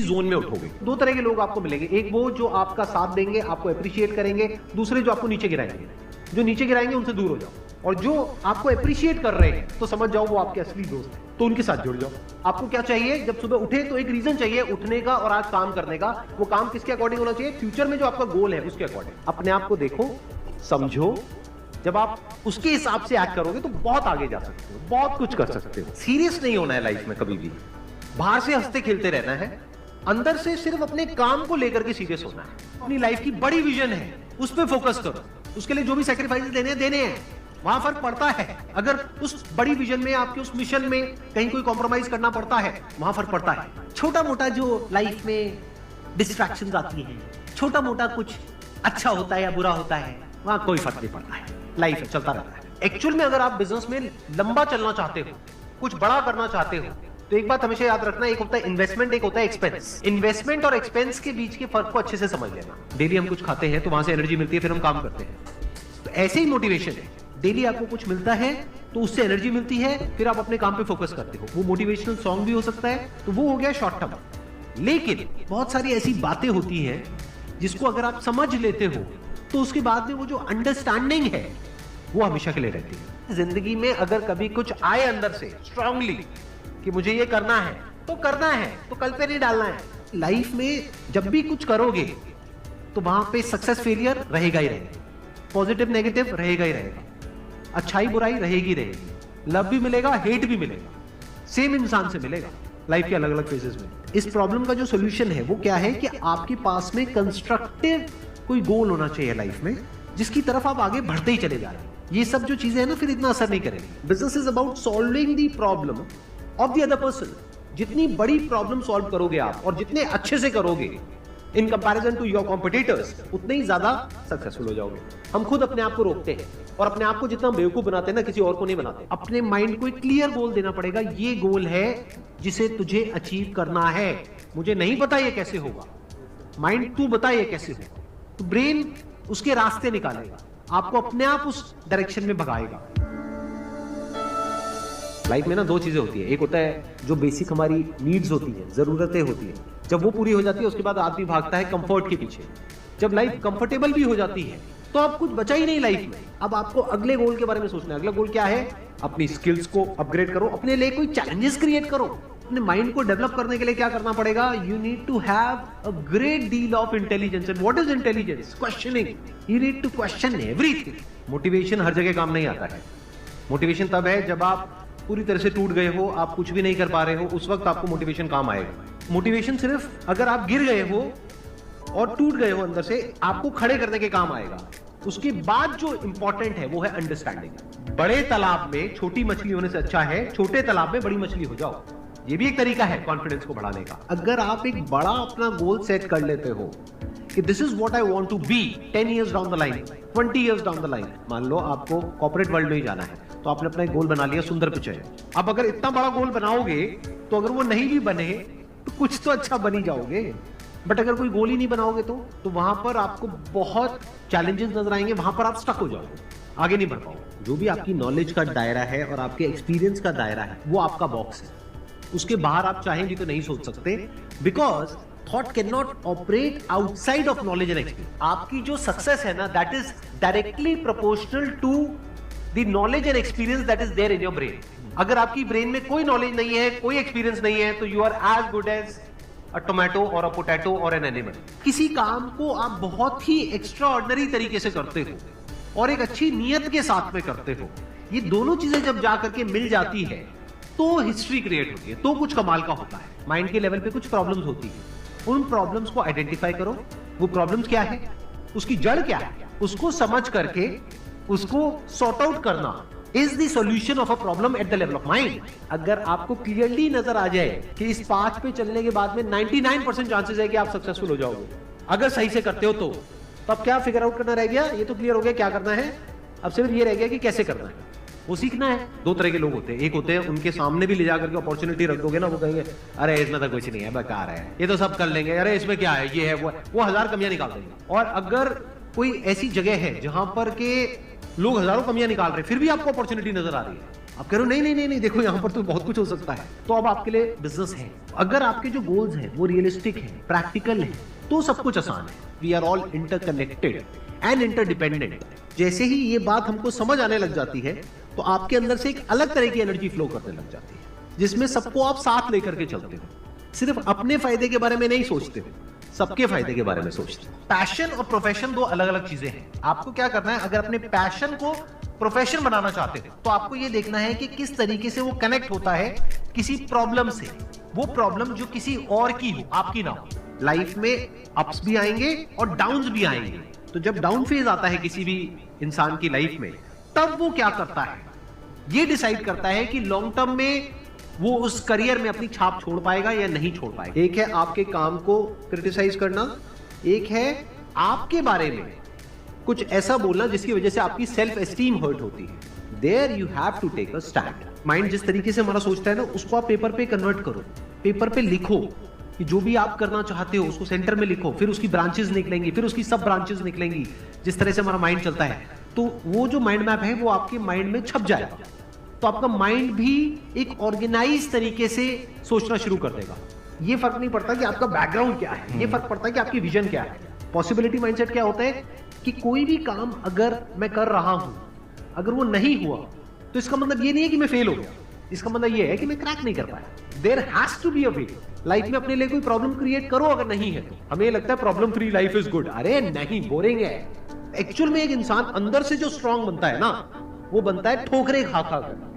Zone में उठोगे। दो तरह के लोग आपको मिलेंगे, एक वो जो आपका साथ देंगे, आपको अप्रिशिएट करेंगे, दूसरे जो आपको नीचे गिराएंगे। जो नीचे गिराएंगे उनसे दूर हो जाओ, और जो आपको अप्रिशिएट कर रहे हैं तो समझ जाओ वो आपके असली दोस्त हैं, तो उनके साथ जुड़ जाओ। आपको क्या चाहिए? जब सुबह उठे तो एक रीजन चाहिए उठने का और आज काम करने का। वो काम किसके अकॉर्डिंग होना चाहिए? फ्यूचर में जो आपका गोल है उसके अकॉर्डिंग। अपने आप को देखो, समझो, जब आप उसके हिसाब से एक्ट करोगे तो बहुत आगे जा सकते हो, बहुत कुछ कर सकते हो। सीरियस नहीं होना है लाइफ में कभी भी, बाहर से हंसते खेलते रहना है, अंदर से सिर्फ अपने काम को लेकर के सीरियस होना है। अपनी लाइफ की बड़ी विजन है, उस पर फोकस करो, उसके लिए जो भी सैक्रिफाइस देने हैं, वहां फर्क पड़ता है। अगर उस बड़ी विजन में, आपके उस मिशन में कहीं कोई कॉम्प्रोमाइज करना पड़ता है, वहां फर्क पड़ता है। छोटा मोटा जो लाइफ में डिस्ट्रैक्शंस आती हैं, छोटा मोटा कुछ अच्छा होता है या बुरा होता है, वहां कोई फर्क नहीं पड़ता है। लाइफ है, चलता रहता है। एक्चुअल में अगर आप बिजनेस में लंबा चलना चाहते हो, कुछ बड़ा करना चाहते हो, तो एक बात हमेशा याद रखना, एक होता है इन्वेस्टमेंट, एक होता है एक्सपेंस। इन्वेस्टमेंट और एक्सपेंस के बीच के फर्क को अच्छे से समझ लेना। डेली हम कुछ खाते हैं तो वहां से एनर्जी मिलती है, फिर हम काम करते हैं। तो ऐसे ही मोटिवेशन है, डेली आपको कुछ मिलता है तो उससे एनर्जी मिलती है, फिर आप अपने काम पे फोकस करते हो। वो मोटिवेशनल सॉन्ग भी हो सकता है, तो वो हो गया शॉर्ट टर्म। लेकिन बहुत सारी ऐसी बातें होती हैं जिसको अगर आप समझ लेते हो तो उसके बाद में वो जो अंडरस्टैंडिंग है वो हमेशा के लिए रहती है। जिंदगी में अगर कभी कुछ आए अंदर से स्ट्रांगली कि मुझे ये करना है तो करना है, तो कल पे नहीं डालना है। लाइफ में जब भी कुछ करोगे तो वहां पे सक्सेस फेलियर रहेगा ही रहेगा, पॉजिटिव नेगेटिव रहेगा ही रहेगा, अच्छाई बुराई रहेगी रहेगी, लव भी मिलेगा, हेट भी मिलेगा, सेम इंसान से मिलेगा लाइफ के अलग अलग फेजेस में। इस प्रॉब्लम का जो सोल्यूशन है वो क्या है कि आपके पास में कंस्ट्रक्टिव कोई गोल होना चाहिए लाइफ में, जिसकी तरफ आप आगे बढ़ते ही चले जा रहे हैं। ये सब जो चीजें हैं ना, फिर इतना असर नहीं करेंगी। Business is about solving the problem of the other person. जितनी बड़ी प्रॉब्लम सॉल्व करोगे आप और जितने अच्छे से करोगे in comparison to your competitors, उतने ही ज्यादा सक्सेसफुल हो जाओगे। हम खुद अपने आप को रोकते हैं, और अपने आप को जितना बेवकूफ बनाते हैं ना, किसी और को नहीं बनाते। अपने माइंड को एक क्लियर गोल देना पड़ेगा, ये गोल है जिसे तुझे अचीव करना है। मुझे नहीं पता ये कैसे होगा, माइंड तू बता ये कैसे होगा, तो ब्रेन उसके रास्ते निकालेगा, आपको अपने आप उस डायरेक्शन में भगाएगा। लाइफ में ना दो चीजें होती है, एक होता है जो बेसिक हमारी नीड्स होती है, जरूरतें होती है। जब वो पूरी हो जाती है उसके बाद आदमी भागता है कंफर्ट के पीछे। जब लाइफ कंफर्टेबल भी हो जाती है तो आप कुछ बचा ही नहीं लाइफ में। अब आपको अगले गोल के बारे में सोचना है। अगला गोल क्या है? अपनी स्किल्स को अपग्रेड करो, अपने लिए कोई चैलेंजेस क्रिएट करो। अपने माइंड को डेवलप करने के लिए क्या करना पड़ेगा? You need to have a great deal of intelligence. And what is intelligence? Questioning. You need to question everything. Motivation हर जगह काम नहीं आता है। मोटिवेशन तब है जब आप पूरी तरह से टूट गए हो, आप कुछ भी नहीं कर पा रहे हो, उस वक्त आपको मोटिवेशन काम आएगा। मोटिवेशन सिर्फ अगर आप गिर गए हो और टूट गए हो अंदर से, आपको खड़े करने के काम आएगा। उसके बाद जो इंपॉर्टेंट है वो है अंडरस्टैंडिंग। बड़े तालाब में छोटी मछली होने से अच्छा है छोटे तालाब में बड़ी मछली हो जाओ। ये भी एक तरीका है कॉन्फिडेंस को बढ़ाने का। अगर आप एक बड़ा अपना गोल सेट कर लेते हो कि this is what I want to be 10 years down the line, 20 years down the line. मान लो आपको कॉर्पोरेट वर्ल्ड में ही जाना है, तो आपने अपना एक गोल बना लिया सुंदर पिचाई। अब अगर इतना बड़ा गोल बनाओगे तो अगर वो नहीं भी बने तो कुछ तो अच्छा बन ही जाओगे। बट अगर कोई गोल ही नहीं बनाओगे तो वहां पर आपको बहुत चैलेंजेस नजर आएंगे, वहां पर आप स्टक हो जाओगे, आगे नहीं बढ़ पाओगे। जो भी आपकी नॉलेज का दायरा है और आपके एक्सपीरियंस का दायरा है वो आपका बॉक्स है। उसके बाहर आप चाहें भी तो नहीं सोच सकते, because thought can not operate outside of knowledge and experience. आपकी जो सक्सेस है ना, that is directly proportional to the knowledge and experience that is there in your brain. अगर आपकी ब्रेन में कोई नॉलेज नहीं है, कोई एक्सपीरियंस नहीं है, तो you are as good as a tomato or a potato or an animal. किसी काम को आप बहुत ही एक्स्ट्राऑर्डिनरी तरीके से करते हो और एक अच्छी नीयत के साथ में करते हो, ये दोनों चीजें जब जा करके मिल जाती है तो हिस्ट्री क्रिएट होती है, तो कुछ कमाल का होता है। माइंड के लेवल पे कुछ प्रॉब्लम्स होती है, उन प्रॉब्लम्स को आइडेंटिफाई करो। वो प्रॉब्लम्स क्या है, उसकी जड़ क्या है, उसको समझ करके उसको सॉर्ट आउट करना is the solution of a problem at the level of mind. अगर आपको क्लियरली नजर आ जाए कि इस पाथ पे चलने के बाद में 99% चांसेस है कि आप सक्सेसफुल हो जाओगे अगर सही से करते हो तो अब क्या फिगर आउट करना रह गया? ये तो क्लियर हो गया क्या करना है, अब सिर्फ ये रह गया कि कैसे करना है, वो सीखना है। दो तरह के लोग होते हैं, एक होते हैं उनके सामने भी ले जाकर के अपॉर्चुनिटी रख दोगे ना, वो कहेंगे अरे इसमें तो कुछ नहीं है, बेकार है, ये तो सब कर लेंगे, अरे इसमें क्या है, ये है वो 1000 कमियां निकाल देंगे। और अगर कोई ऐसी जगह है जहां पर के लोग हजारों कमियां निकाल रहे हैं फिर भी आपको अपॉर्चुनिटी नजर आ रही है, आप कह रहे हो नहीं नहीं नहीं नहीं, देखो यहाँ पर तो बहुत कुछ हो सकता है, तो अब आपके लिए बिजनेस है। अगर आपके जो गोल्स हैं वो रियलिस्टिक है, प्रैक्टिकल है, तो सब कुछ आसान है। We are all interconnected and interdependent. जैसे ही ये बात हमको समझ आने लग जाती है तो आपके अंदर से एक अलग तरह की एनर्जी फ्लो करने लग जाती है, जिसमें सबको आप साथ लेकर के चलते हो। सिर्फ अपने फायदे के बारे में नहीं सोचते हो, सबके फायदे के बारे में सोचते हो। पैशन और प्रोफेशन दो अलग अलग चीजें हैं। आपको क्या करना है, अगर अपने पैशन को प्रोफेशन बनाना चाहते हो तो आपको ये देखना है कि किस तरीके से वो कनेक्ट होता है किसी प्रॉब्लम से। वो प्रॉब्लम जो किसी और की हो, आपकी ना हो। लाइफ में अप्स भी आएंगे और डाउन्स भी आएंगे। तो जब डाउन फेज आता है किसी भी इंसान की लाइफ में, तब वो क्या करता है, ये डिसाइड करता है कि लॉन्ग टर्म में वो उस करियर में अपनी छाप छोड़ पाएगा या नहीं छोड़ पाएगा। एक है आपके काम को क्रिटिसाइज करना, एक है आपके बारे में कुछ ऐसा बोलना जिसकी वजह से आपकी सेल्फ एस्टीम हर्ट होती है। There you have to take a stand. Mind जिस तरीके से हमारा सोचता है ना, उसको आप पेपर पे कन्वर्ट करो, पेपर पे लिखो कि जो भी आप करना चाहते हो उसको सेंटर में लिखो, फिर उसकी ब्रांचेस निकलेंगी, फिर उसकी सब ब्रांचेस निकलेंगी। जिस तरह से हमारा माइंड चलता है, तो वो जो माइंड मैप है वो आपके माइंड में छप जाएगा। तो आपका माइंड भी एक ऑर्गेनाइज तरीके से सोचना शुरू कर देगा। ये फर्क नहीं पड़ता कि आपका बैकग्राउंड क्या है, ये फर्क पड़ता है कि आपकी विजन क्या है। पॉसिबिलिटी माइंडसेट क्या होता है कि कोई भी काम अगर मैं कर रहा हूं, अगर वो नहीं हुआ तो इसका मतलब ये नहीं है कि मैं फेल हो गया, इसका मतलब ये है कि मैं क्रैक नहीं कर पाया। There has to be a way. Life में अपने लिए कोई प्रॉब्लम क्रिएट करो, अगर नहीं है तो। हमें लगता है problem free life is good. अरे नहीं, बोरिंग है। एक्चुअल में एक इंसान अंदर से जो स्ट्रांग बनता है ना, वो बनता है ठोकरे खा खा कर।